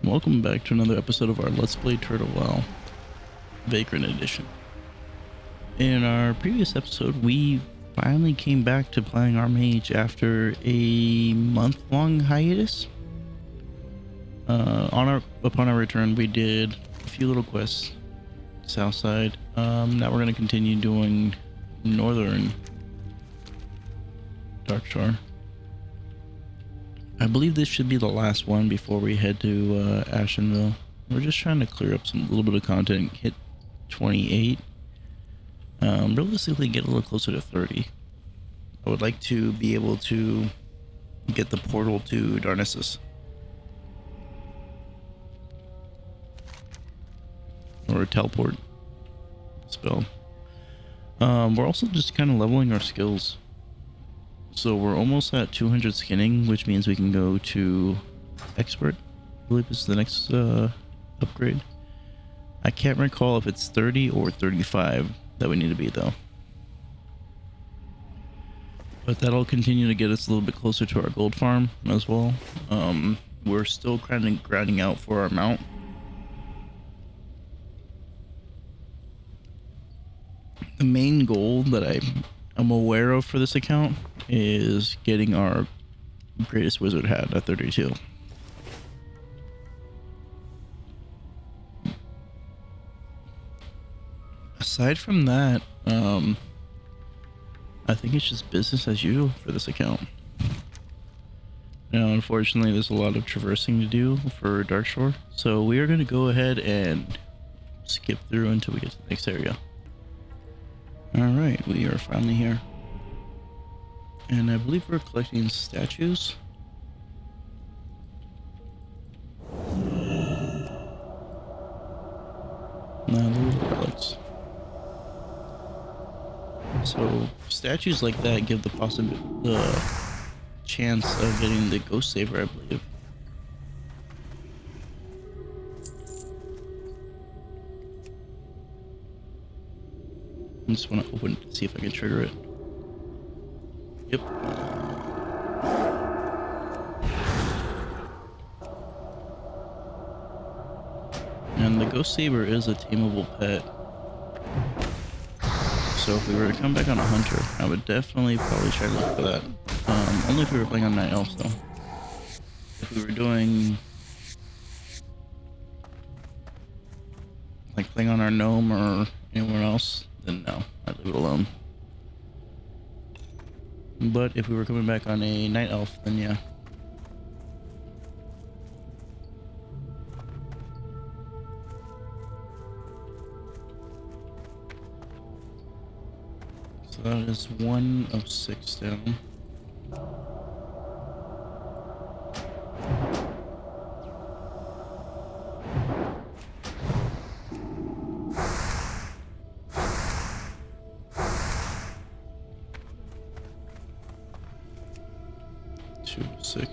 Welcome back to another episode of our Let's Play Turtle WoW Vagrant Edition. In our previous episode, we finally came back to playing our mage after a month-long hiatus. Upon our return, we did a few little quests south side. Now we're going to continue doing northern Darkshore. I believe this should be the last one before we head to Ashenvale. We're just trying to clear up some little bit of content, hit 28. Realistically get a little closer to 30. I would like to be able to get the portal to Darknessus. Or a teleport spell. We're also just kind of leveling our skills. So we're almost at 200 skinning, which means we can go to expert. I believe is the next upgrade. I can't recall if it's 30 or 35 that we need to be though. But that'll continue to get us a little bit closer to our gold farm as well. We're still kind of grinding out for our mount. The main goal that I'm aware of for this account is getting our greatest wizard hat at 32. Aside from that, I think it's just business as usual for this account. Now, unfortunately, there's a lot of traversing to do for Darkshore, so we are going to go ahead and skip through until we get to the next area. Alright, we are finally here. And I believe we're collecting statues. No, those are relics. So statues like that give the chance of getting the ghost saber, I believe. I just want to open it to see if I can trigger it. Yep. And the ghost saber is a tameable pet. So if we were to come back on a hunter, I would definitely probably try to look for that. Only if we were playing on night elves though. If we were doing like playing on our gnome or anyone else, then no, I'd leave it alone. But if we were coming back on a night elf, then yeah. So that is 1 of 6 down. Six.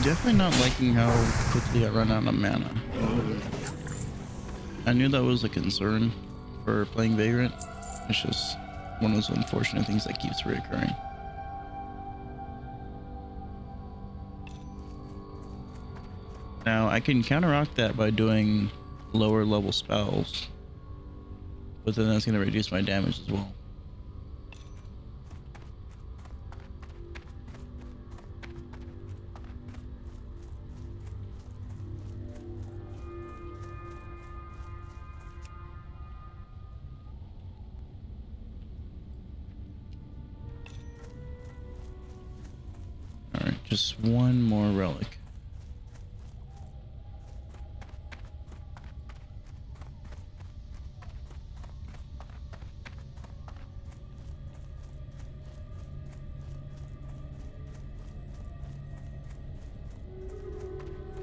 Definitely not liking how quickly I run out of mana. I knew that was a concern for playing Vagrant. It's just one of those unfortunate things that keeps reoccurring. Now I can counteract that by doing lower level spells, but then that's going to reduce my damage as well. Just one more relic.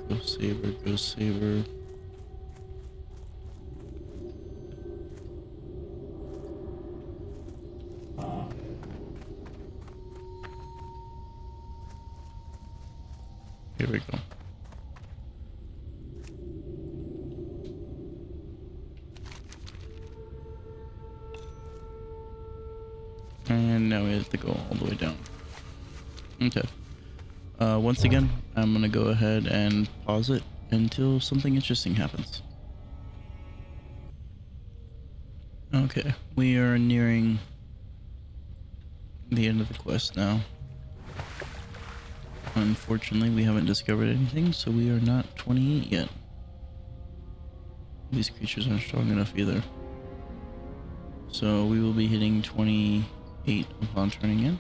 Go saber, go saber. Here we go. And now we have to go all the way down. Okay. Once again, I'm gonna go ahead and pause it until something interesting happens. Okay, we are nearing the end of the quest now. Unfortunately, we haven't discovered anything, so we are not 28 yet. These creatures aren't strong enough either. So we will be hitting 28 upon turning in.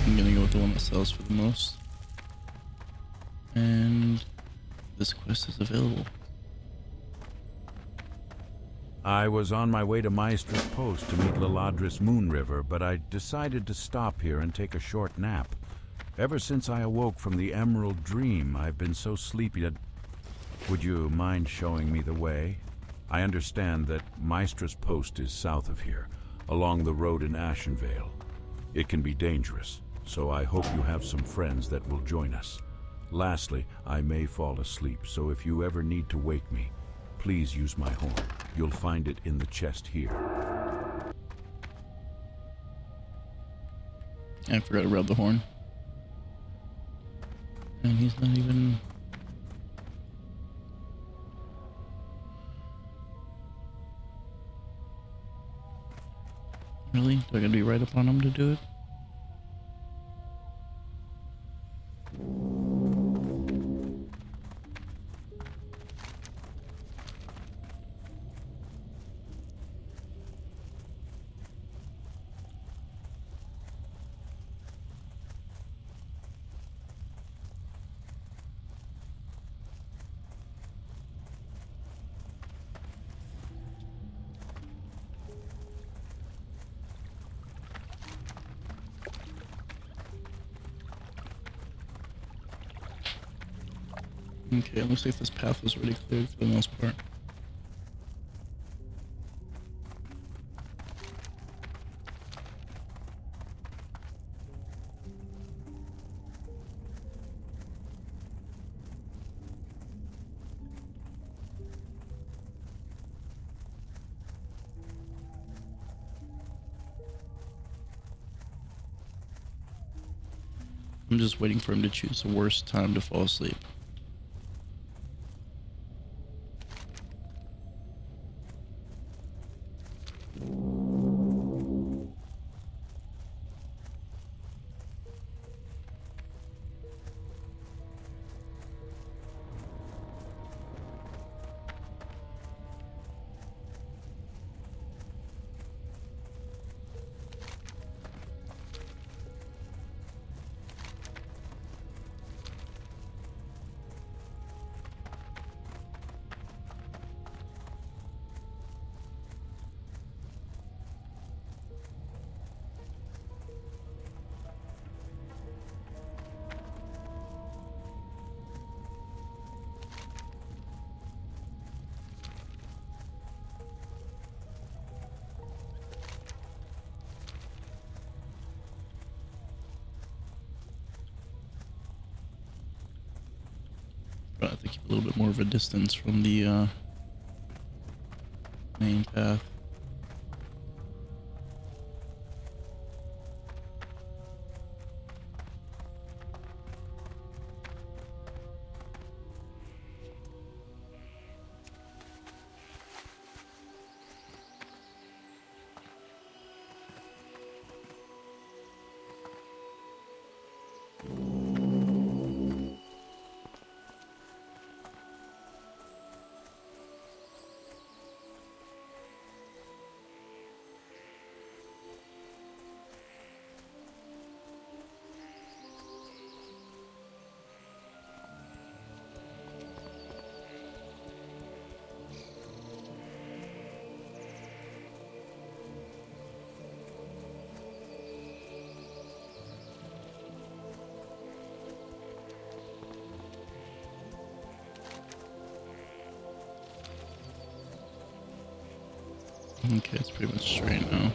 I'm gonna go with the one that sells for the most. And this quest is available. I was on my way to Maestra's Post to meet Liladris Moonriver, but I decided to stop here and take a short nap. Ever since I awoke from the Emerald Dream, I've been so sleepy that... Would you mind showing me the way? I understand that Maestra's Post is south of here, along the road in Ashenvale. It can be dangerous, so I hope you have some friends that will join us. Lastly, I may fall asleep, so if you ever need to wake me, please use my horn. You'll find it in the chest here. I forgot to rub the horn. And he's not even... Really? Do I gotta be right up on him to do it? Okay, it looks like this path was already cleared for the most part. I'm just waiting for him to choose the worst time to fall asleep. But I have to keep a little bit more of a distance from the main path. Okay, it's pretty much straight now.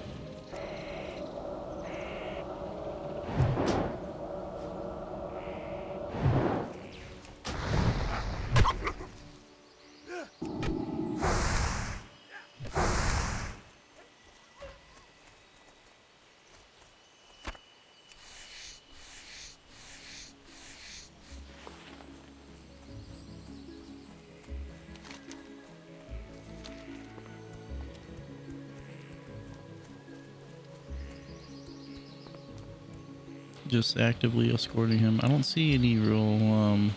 Just actively escorting him. I don't see any real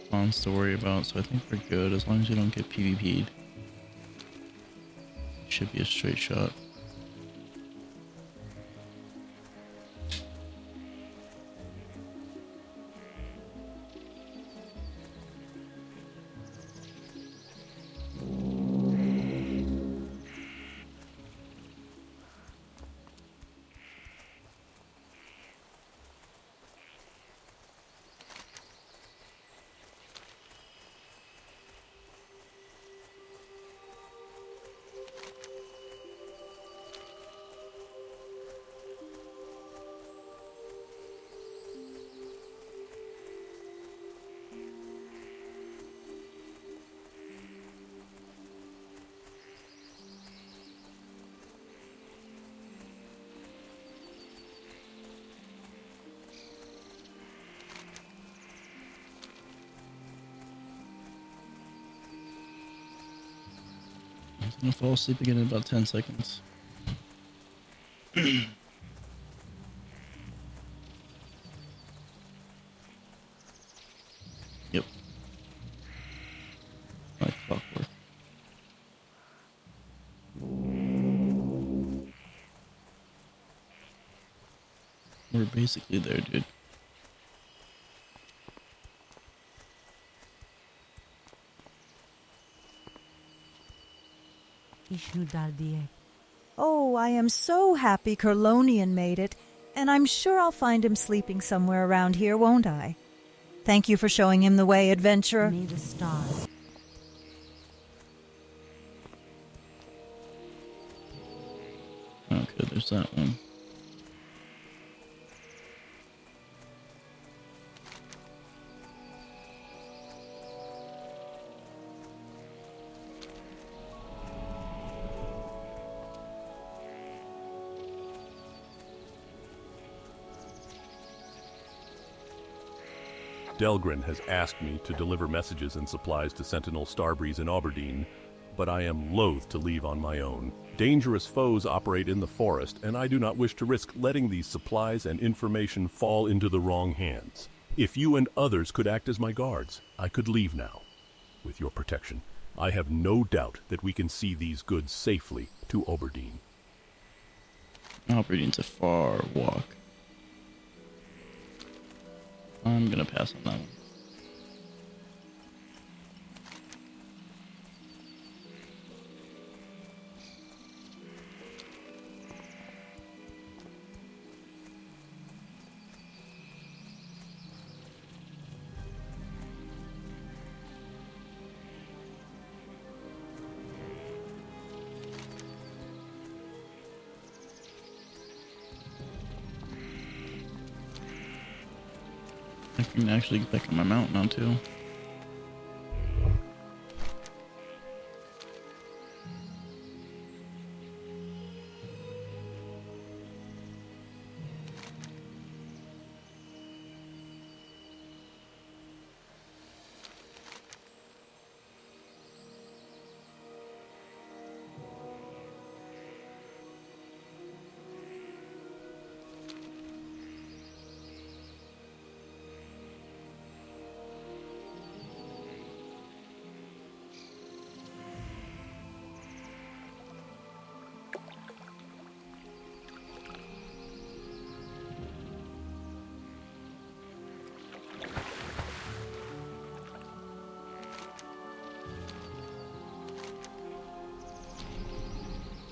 spawns to worry about, so I think we're good as long as we don't get PvP'd. Should be a straight shot. I'm gonna fall asleep again in about 10 seconds. Yep. Like clockwork. We're basically there, dude. Oh, I am so happy Kurlonian made it, and I'm sure I'll find him sleeping somewhere around here, won't I? Thank you for showing him the way, adventurer. May the stars. Okay, there's that one. Delgrin has asked me to deliver messages and supplies to Sentinel Starbreeze in Aberdeen, but I am loath to leave on my own. Dangerous foes operate in the forest, and I do not wish to risk letting these supplies and information fall into the wrong hands. If you and others could act as my guards, I could leave now. With your protection, I have no doubt that we can see these goods safely to Aberdeen. Aberdeen's a far walk. I'm gonna pass on that one. I can actually get back on my mount now too.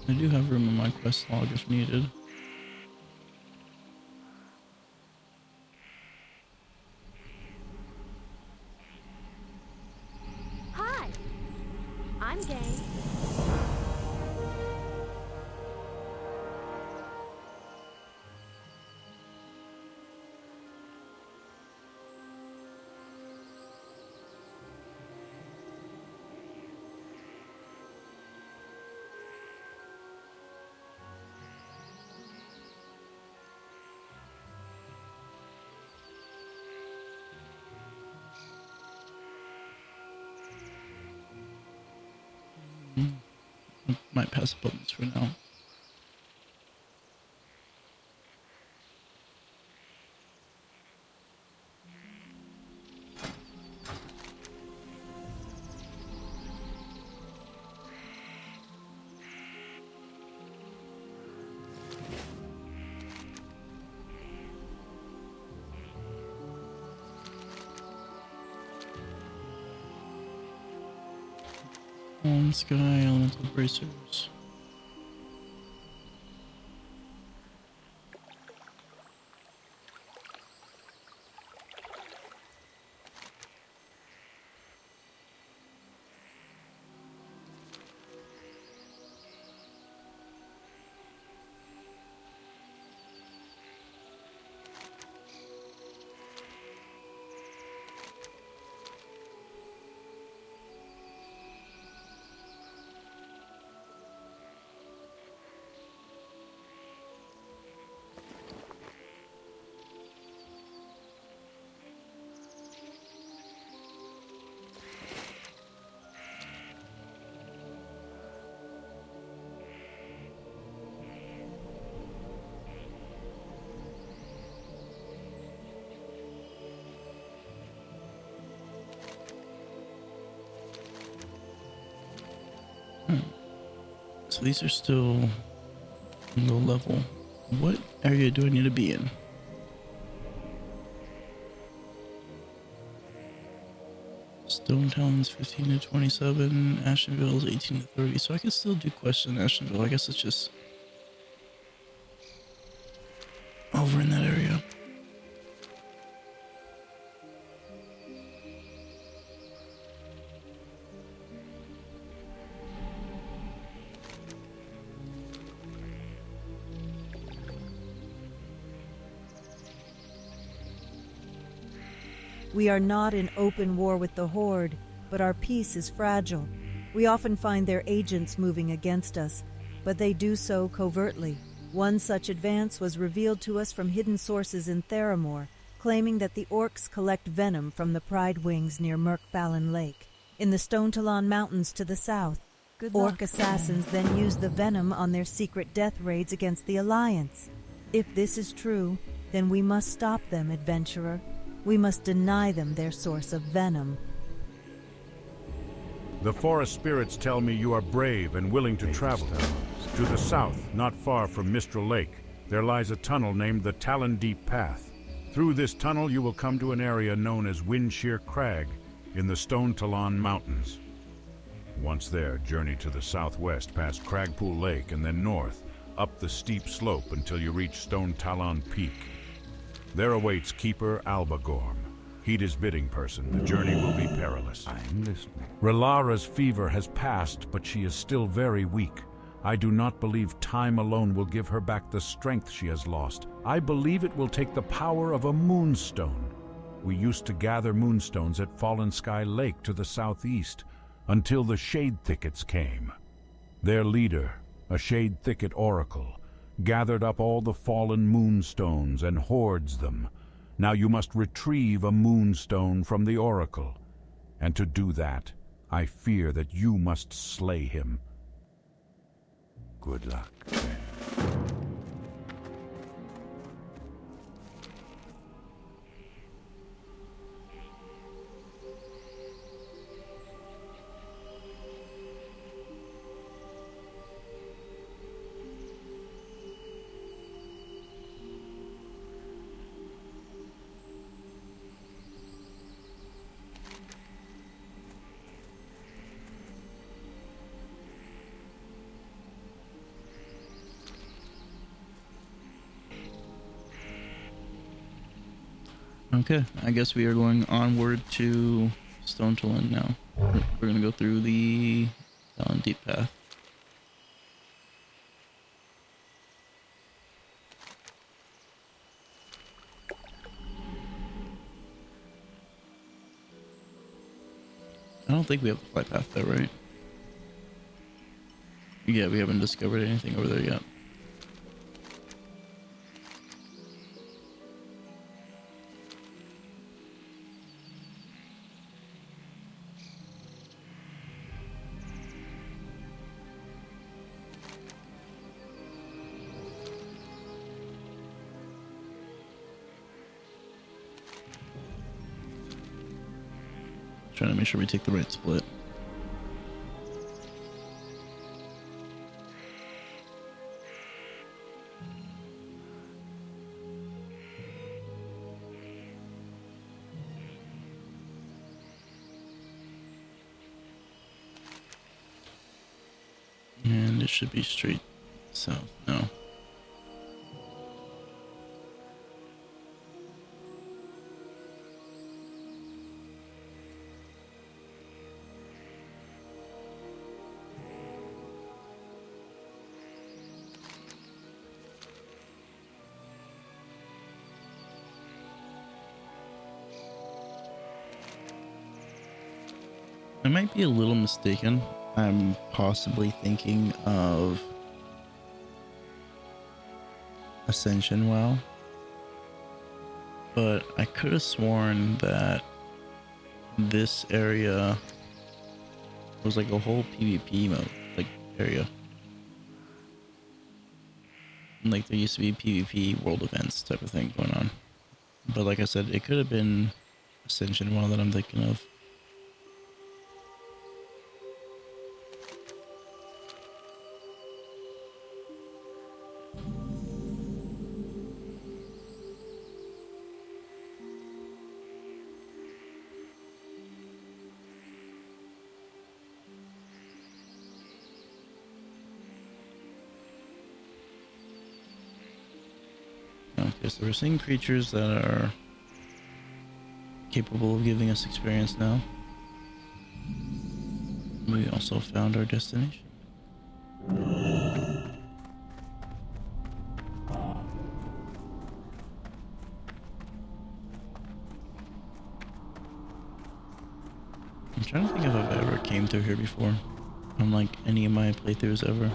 I do have room in my quest log if needed. Hi, I'm game. I might pass up on this for now. On sky, elemental bracers. So these are still low level. What area do I need to be in? Stone Talon's 15 to 27, Ashenvale's 18 to 30. So I can still do quests in Ashenvale. I guess it's just over in that area. We are not in open war with the Horde, but our peace is fragile. We often find their agents moving against us, but they do so covertly. One such advance was revealed to us from hidden sources in Theramore, claiming that the orcs collect venom from the Pride Wings near Murkfallen Lake, in the Stone Talon Mountains to the south. Orc assassins then use the venom on their secret death raids against the Alliance. If this is true, then we must stop them, adventurer. We must deny them their source of venom. The forest spirits tell me you are brave and willing to travel. To the south, not far from Mistral Lake, there lies a tunnel named the Talon Deep Path. Through this tunnel you will come to an area known as Windshear Crag in the Stone Talon Mountains. Once there, journey to the southwest past Cragpool Lake and then north, up the steep slope until you reach Stone Talon Peak. There awaits Keeper Albagorm. Heed his bidding, person. The journey will be perilous. I'm listening. Relara's fever has passed, but she is still very weak. I do not believe time alone will give her back the strength she has lost. I believe it will take the power of a moonstone. We used to gather moonstones at Fallen Sky Lake to the southeast, until the Shade Thickets came. Their leader, a Shade Thicket oracle, gathered up all the fallen moonstones and hoards them. Now you must retrieve a moonstone from the oracle. And to do that, I fear that you must slay him. Good luck, then. Okay, I guess we are going onward to Stone Talon now. We're gonna go through the Talon Deep Path. I don't think we have the flight path there, right? Yeah, we haven't discovered anything over there yet. Trying to make sure we take the right split. And it should be straight south now. I might be a little mistaken. I'm possibly thinking of Ascension WoW, but I could have sworn that this area was like a whole PvP mode, like area. Like there used to be PvP world events type of thing going on. But like I said, it could have been Ascension WoW that I'm thinking of. Okay, so we're seeing creatures that are capable of giving us experience now. We also found our destination. I'm trying to think if I've ever came through here before, on like any of my playthroughs ever.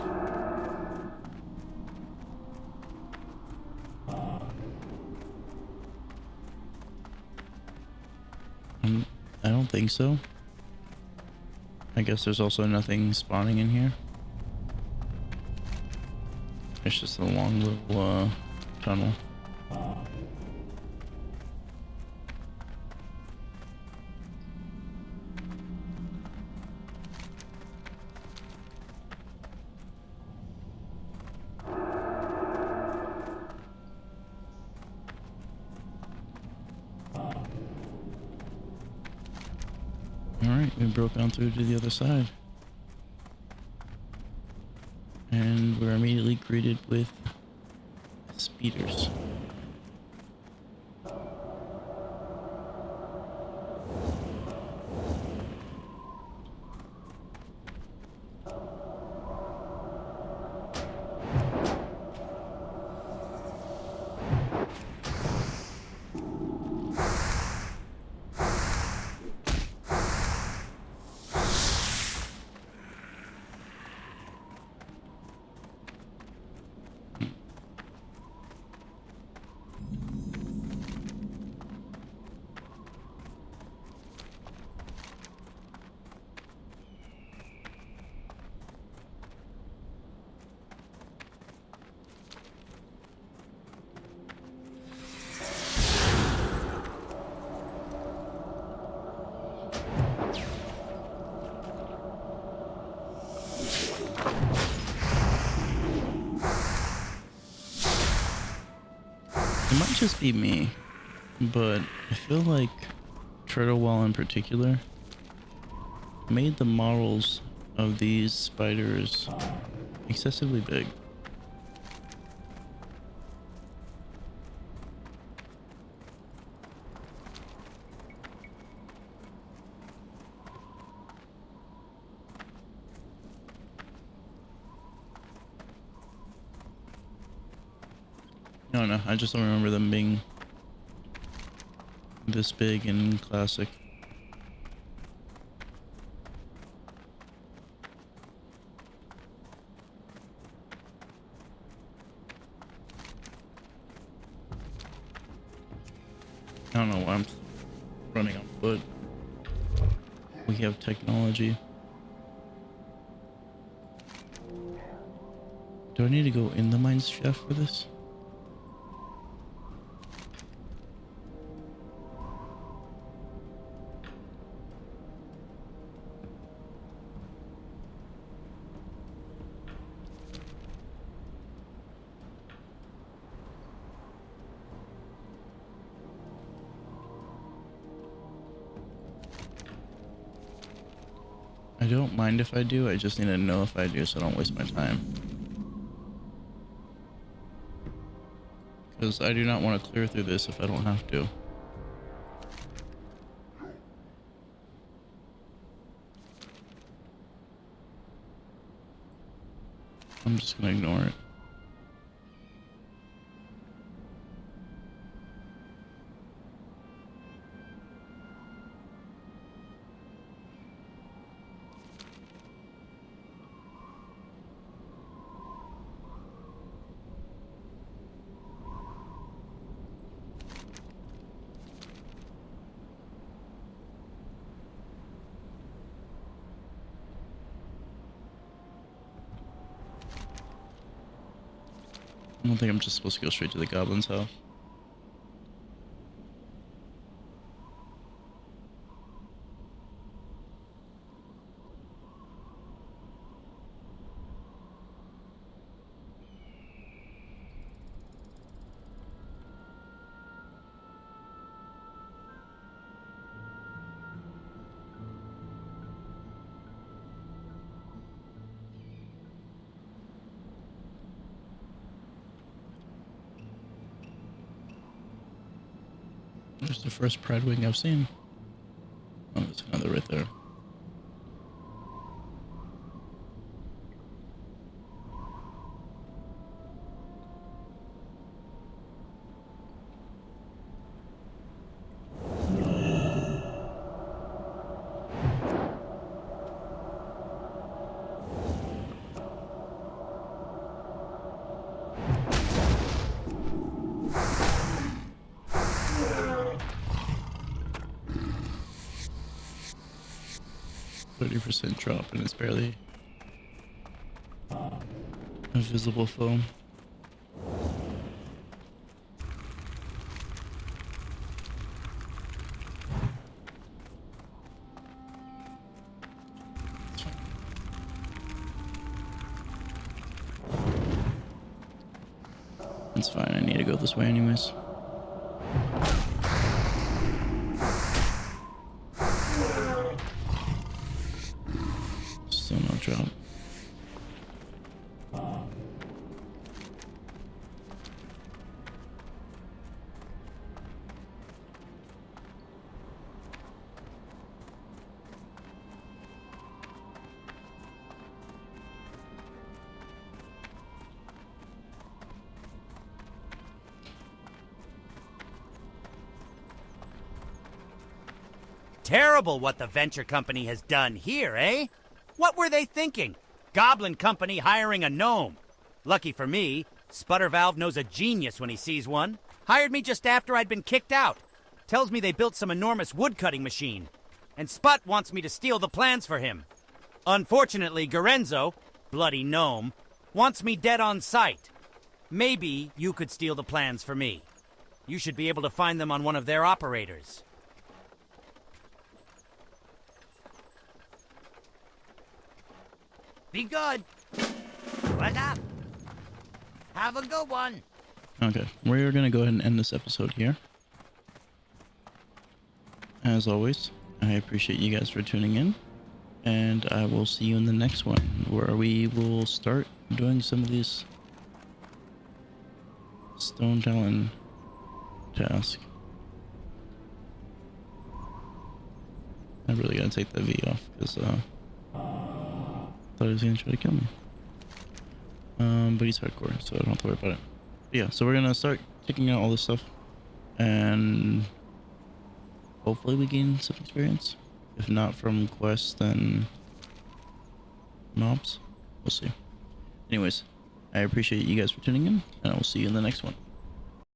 I don't think so. I guess there's also nothing spawning in here. It's just a long little tunnel. Alright, we broke on through to the other side. And we're immediately greeted with speeders. It might just be me, but I feel like Turtlewell in particular made the models of these spiders excessively big. No, I just don't remember them being this big and classic. I don't know why I'm running on foot. We have technology. Do I need to go in the mines shaft for this? don't mind if I do, I just need to know if I do so I don't waste my time. Because I do not want to clear through this if I don't have to. I'm just gonna ignore it. I don't think I'm just supposed to go straight to the goblin's house. There's the first pride wing I've seen. Oh, there's another right there. %, drop, and it's barely a visible foam. It's fine, I need to go this way anyways. Still no drop. Terrible what the venture company has done here, eh? What were they thinking? Goblin company hiring a gnome. Lucky for me, Sputtervalve knows a genius when he sees one. Hired me just after I'd been kicked out. Tells me they built some enormous woodcutting machine. And Sput wants me to steal the plans for him. Unfortunately, Garenzo, bloody gnome, wants me dead on sight. Maybe you could steal the plans for me. You should be able to find them on one of their operators. Be good. What's up? Have a good one. Okay, we're gonna go ahead and end this episode here. As always, I appreciate you guys for tuning in, and I will see you in the next one, where we will start doing some of these Stone Talon tasks. I really gotta take the V off because thought he was gonna try to kill me. But he's hardcore, so I don't have to worry about it. But yeah, so we're gonna start taking out all this stuff, and hopefully we gain some experience. If not from quests, then mobs. We'll see. Anyways, I appreciate you guys for tuning in, and I will see you in the next one.